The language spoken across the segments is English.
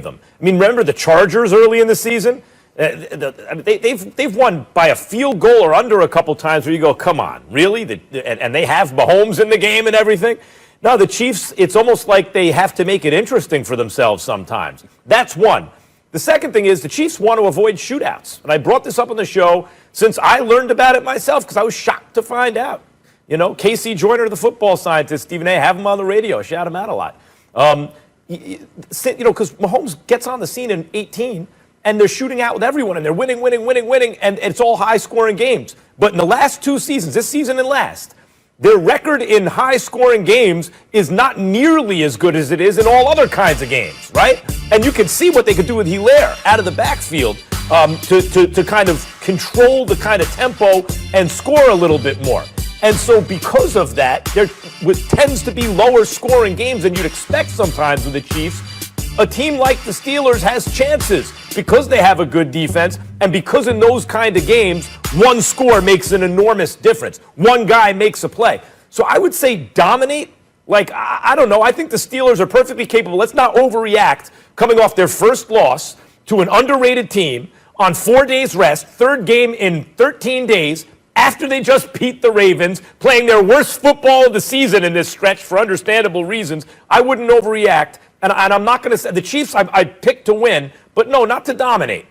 them. I mean, remember the Chargers early in the season? They've won by a field goal or under a couple times where you go, come on, really? And they have Mahomes in the game and everything? No, the Chiefs, it's almost like they have to make it interesting for themselves sometimes. That's one. The second thing is the Chiefs want to avoid shootouts. And I brought this up on the show since I learned about it myself because I was shocked to find out. You know, Casey Joyner, the football scientist, Stephen A., have him on the radio, shout him out a lot. You know, because Mahomes gets on the scene in 18, and they're shooting out with everyone, and they're winning, and it's all high-scoring games. But in the last two seasons, this season and last, their record in high-scoring games is not nearly as good as it is in all other kinds of games, right? And you can see what they could do with Hilaire out of the backfield to kind of control the kind of tempo and score a little bit more. And so because of that, there tends to be lower scoring games than you'd expect sometimes with the Chiefs. A team like the Steelers has chances because they have a good defense and because in those kind of games, one score makes an enormous difference. One guy makes a play. So I would say dominate. Like, I don't know. I think the Steelers are perfectly capable. Let's not overreact coming off their first loss to an underrated team on 4 days rest, third game in 13 days, after they just beat the Ravens, playing their worst football of the season in this stretch for understandable reasons. I wouldn't overreact. And I'm not going to say the Chiefs I picked to win, but no, not to dominate.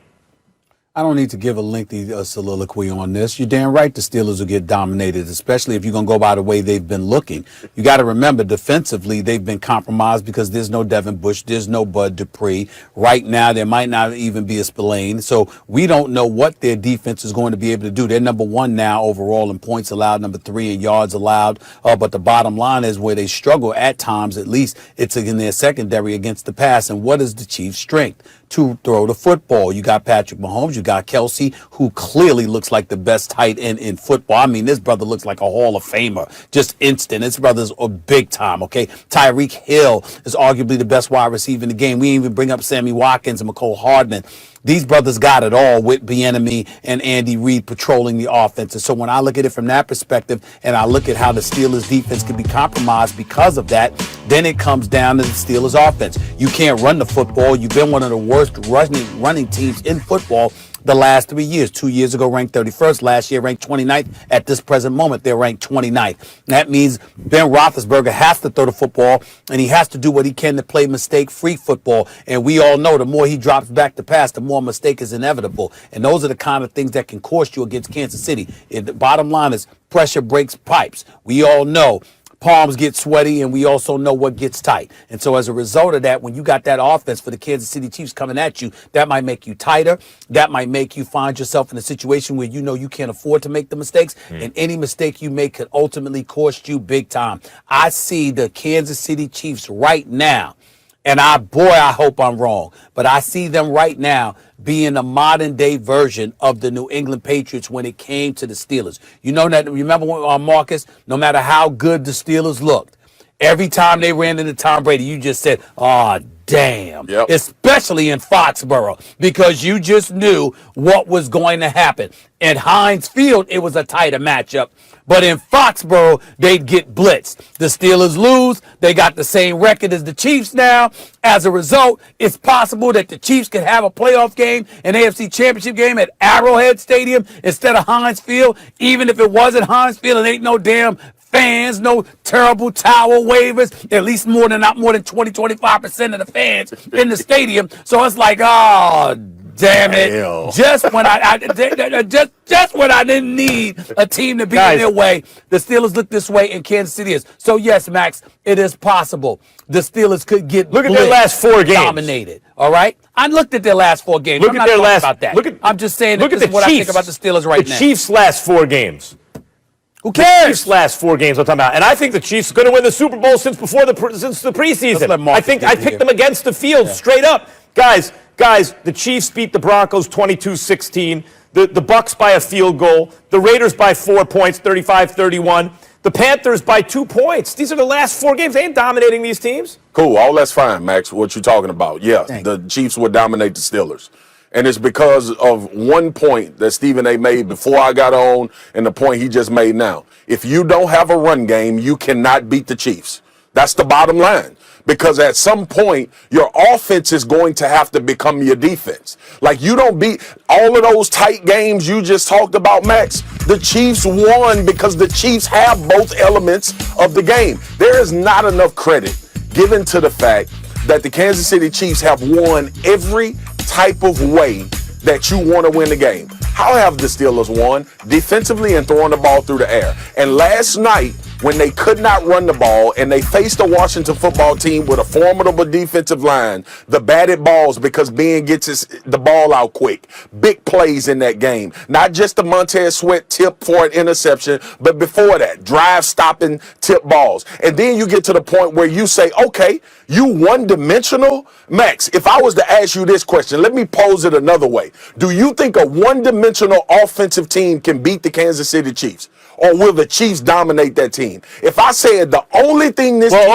I don't need to give a lengthy soliloquy on this. You're damn right the Steelers will get dominated, especially if you're going to go by the way they've been looking. You got to remember, defensively, they've been compromised because there's no Devin Bush, there's no Bud Dupree. Right now, there might not even be a Spillane. So we don't know what their defense is going to be able to do. They're number one now overall in points allowed, number 3 in yards allowed. But the bottom line is where they struggle at times, at least, it's in their secondary against the pass. And what is the Chiefs' strength? To throw the football. You got Patrick Mahomes, you got Kelsey, who clearly looks like the best tight end in football. I mean, this brother looks like a Hall of Famer, just instant. This brother's a big time, okay? Tyreek Hill is arguably the best wide receiver in the game. We even bring up Sammy Watkins and McCole Hardman. These brothers got it all with Bieniemy and Andy Reid patrolling the offense. And so when I look at it from that perspective and I look at how the Steelers defense can be compromised because of that, then it comes down to the Steelers offense. You can't run the football. You've been one of the worst running teams in football the last 3 years. 2 years ago, ranked 31st. Last year, ranked 29th. At this present moment, they're ranked 29th. That means Ben Roethlisberger has to throw the football, and he has to do what he can to play mistake-free football. And we all know the more he drops back to pass, the more mistake is inevitable. And those are the kind of things that can cost you against Kansas City. The bottom line is pressure breaks pipes. We all know palms get sweaty, and we also know what gets tight. And so as a result of that, when you got that offense for the Kansas City Chiefs coming at you, that might make you tighter. That might make you find yourself in a situation where you know you can't afford to make the mistakes. And any mistake you make could ultimately cost you big time. I see the Kansas City Chiefs right now, and I hope I'm wrong, but I see them right now being a modern day version of the New England Patriots when it came to the Steelers. You know that, remember when, Marcus, no matter how good the Steelers looked, every time they ran into Tom Brady, you just said, oh, damn. Yep. Especially in Foxborough, because you just knew what was going to happen. At Heinz Field, it was a tighter matchup. But in Foxborough, they'd get blitzed. The Steelers lose. They got the same record as the Chiefs now. As a result, it's possible that the Chiefs could have a playoff game, an AFC Championship game at Arrowhead Stadium instead of Heinz Field. Even if it wasn't Heinz Field, it ain't no damn fans, no terrible towel wavers, at least not more than 20-25% of the fans in the stadium. So it's like, oh, damn it. Just when just when I didn't need a team to be in their way, the Steelers look this way and Kansas City is. So yes, Max, it is possible the Steelers could get look at their last 4 games. Dominated. All right? I looked at their last 4 games. Look at their last about that. I'm just saying look this at is what I think about the Steelers right now. The Chiefs' last 4 games. Who cares? The Chiefs' last 4 games I'm talking about. And I think the Chiefs are going to win the Super Bowl since the preseason. I picked them against the field straight up. Guys, the Chiefs beat the Broncos 22-16. The Bucks by a field goal. The Raiders by 4 points, 35-31. The Panthers by 2 points. These are the last 4 games. They ain't dominating these teams. Cool. All that's fine, Max, what you're talking about. Yeah, the Chiefs would dominate the Steelers. And it's because of one point that Stephen A. made before I got on and the point he just made now. If you don't have a run game, you cannot beat the Chiefs. That's the bottom line. because at some point your offense is going to have to become your defense. Like, you don't beat all of those tight games you just talked about, Max. The Chiefs won because the Chiefs have both elements of the game. There is not enough credit given to the fact that the Kansas City Chiefs have won every type of way that you want to win the game. How have the Steelers won? Defensively and throwing the ball through the air. And last night, when they could not run the ball and they faced a Washington football team with a formidable defensive line, the batted balls because Ben gets the ball out quick. Big plays in that game. Not just the Montez Sweat tip for an interception, but before that, drive-stopping tip balls. And then you get to the point where you say, okay, you one-dimensional? Max, if I was to ask you this question, let me pose it another way. Do you think a one-dimensional offensive team can beat the Kansas City Chiefs? Or will the Chiefs dominate that team? If I said the only thing this team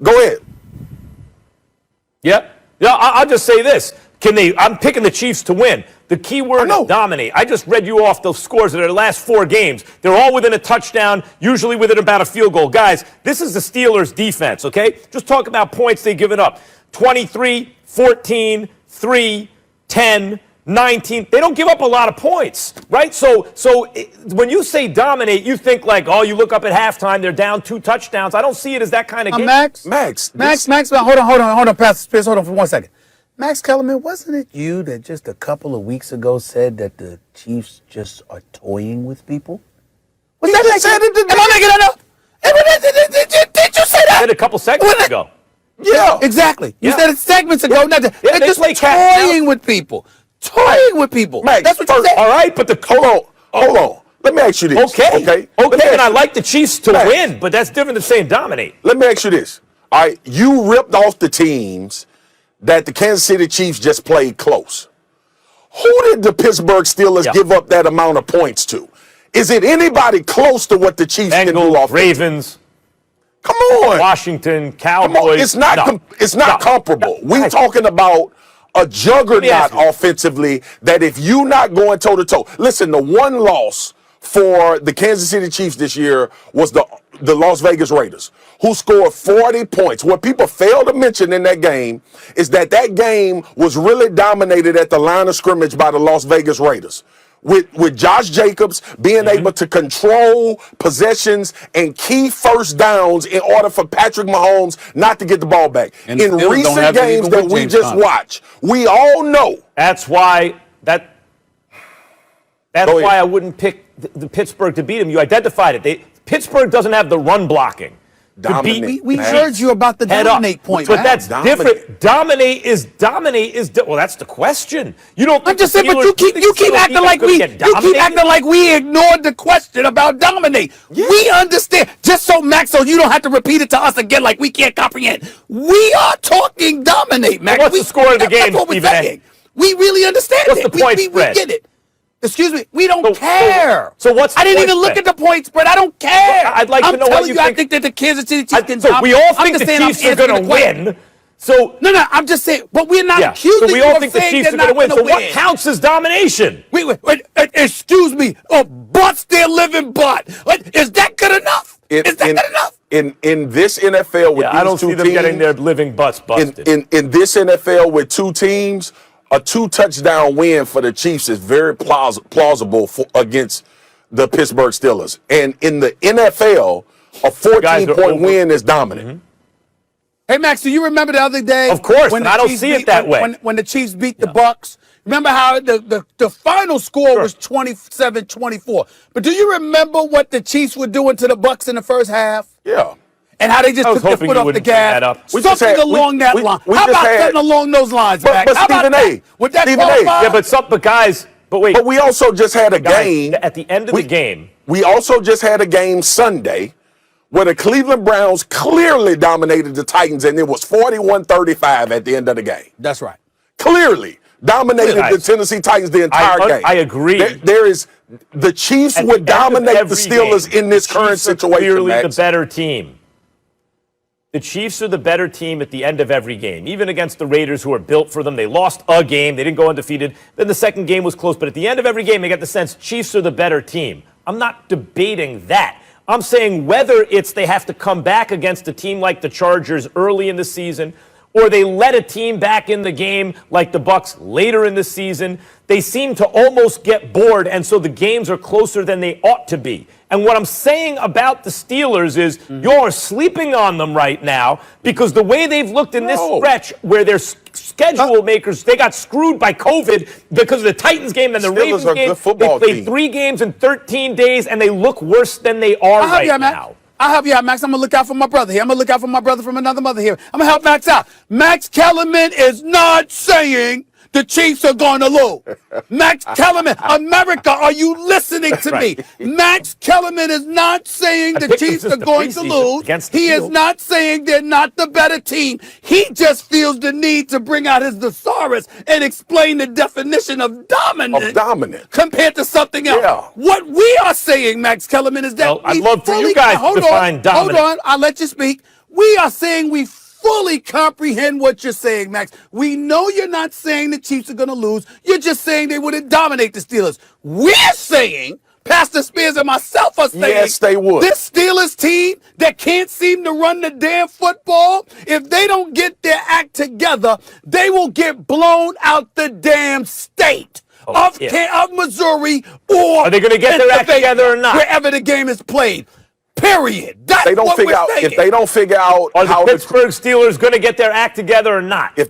go ahead. Yeah. I'll just say this. I'm picking the Chiefs to win. The key word is dominate. I just read you off the scores of their last 4 games. They're all within a touchdown, usually within about a field goal. Guys, this is the Steelers' defense, okay? Just talk about points they've given up. 23, 14, 3, 10, 19. They don't give up a lot of points, right? So when you say dominate, you think like, oh, you look up at halftime, they're down 2 touchdowns. I don't see it as that kind of game. Max, hold on, Pastor Spears, hold on for 1 second. Max Kellerman, wasn't it you that just a couple of weeks ago said that the Chiefs just are toying with people? Was that like that? Am I making that up? Did you say that? I said a couple seconds ago. Yeah, exactly. You said it segments ago. They're just toying with people. Toying with people. Max, that's what you said. All right, but hold on. Let me ask you this. Okay. And I like the Chiefs to win, but that's different than saying dominate. Let me ask you this. All right, you ripped off the teams that the Kansas City Chiefs just played close. Who did the Pittsburgh Steelers give up that amount of points to? Is it anybody close to what the Chiefs can do off Ravens? Come on. Washington, Cowboys. It's not comparable. We're talking about a juggernaut offensively that if you not going toe-to-toe. Listen, the one loss for the Kansas City Chiefs this year was the Las Vegas Raiders, who scored 40 points. What people fail to mention in that game is that game was really dominated at the line of scrimmage by the Las Vegas Raiders. With Josh Jacobs being able to control possessions and key first downs in order for Patrick Mahomes not to get the ball back. And in recent games that we just watched, we all know. That's why I wouldn't pick the Pittsburgh to beat him. You identified it. Pittsburgh doesn't have the run blocking. We heard you about the dominate point, but that's different. Dominate is well. That's the question. You don't. I'm just saying, but you keep acting like we ignored the question about dominate. Yeah. We understand. Just so Max, so you don't have to repeat it to us again, like we can't comprehend. We are talking dominate, Max. What's the score of the game, Stephen? We really understand it. What's the point spread? We get it. Excuse me, we don't care. So what's the I didn't even look at the point spread. I don't care. I'd like to know what you think. I think that the Kansas City Chiefs can dominate. We all think the Chiefs are going to win. So no, I'm just saying. But we're not accusing you of saying they're not going to win. So we all think the Chiefs are going to win. So what counts as domination? Wait, excuse me. Butts their living butt. Is that good enough? Is that good enough? In this NFL with these two teams, I don't see them getting their living butts busted. In this NFL with 2 teams, a 2-touchdown win for the Chiefs is very plausible against the Pittsburgh Steelers. And in the NFL, a 14-point win is dominant. Mm-hmm. Hey, Max, do you remember the other day? Of course, and I don't see it that way. When the Chiefs beat the Bucs? Remember how the final score was 27-24. But do you remember what the Chiefs were doing to the Bucs in the first half? Yeah. And how they just took their foot off the gas. Something along that line. How about something along those lines, Max? But Stephen A. Would that qualify? Yeah, but guys, wait. But we also just had a game. At the end of the game. We also just had a game Sunday where the Cleveland Browns clearly dominated the Titans, and it was 41-35 at the end of the game. That's right. Clearly dominated the Tennessee Titans the entire game. I agree. The Chiefs would dominate the Steelers in this current situation. Clearly the better team. The Chiefs are the better team at the end of every game, even against the Raiders, who are built for them. They lost a game. They didn't go undefeated. Then the second game was close. But at the end of every game, they got the sense Chiefs are the better team. I'm not debating that. I'm saying whether it's they have to come back against a team like the Chargers early in the season, or they let a team back in the game like the Bucs later in the season, they seem to almost get bored, and so the games are closer than they ought to be. And what I'm saying about the Steelers is you're sleeping on them right now because the way they've looked in this stretch where their schedule makers, they got screwed by COVID because of the Titans game and the Steelers Ravens are a game. good football They played team. 3 games in 13 days, and they look worse than they are right now. I'll help you out, Max. I'm going to look out for my brother here. I'm going to look out for my brother from another mother here. I'm going to help Max out. Max Kellerman is not saying the Chiefs are going to lose. Max Kellerman, America, are you listening to me? Max Kellerman is not saying the picked them Chiefs since are the going to preseason lose. against the He is field. not saying they're not the better team. He just feels the need to bring out his thesaurus and explain the definition of dominant. Compared to something else. Yeah. What we are saying, Max Kellerman, is that Well, I'd we love for you fully- guys to hold define on, dominant. Hold on, I'll let you speak. We are saying we fully comprehend what you're saying, Max. We know you're not saying the Chiefs are going to lose. You're just saying they wouldn't dominate the Steelers. We're saying, Pastor Spears and myself are saying, Yes, they would. this Steelers team that can't seem to run the damn football, if they don't get their act together, they will get blown out the damn state. Of Missouri, or Are they gonna get their act Pennsylvania, together or not? wherever the game is played. Period. That's They don't what figure we're out saying. if they don't figure out Are how the Pittsburgh Steelers going to get their act together or not? if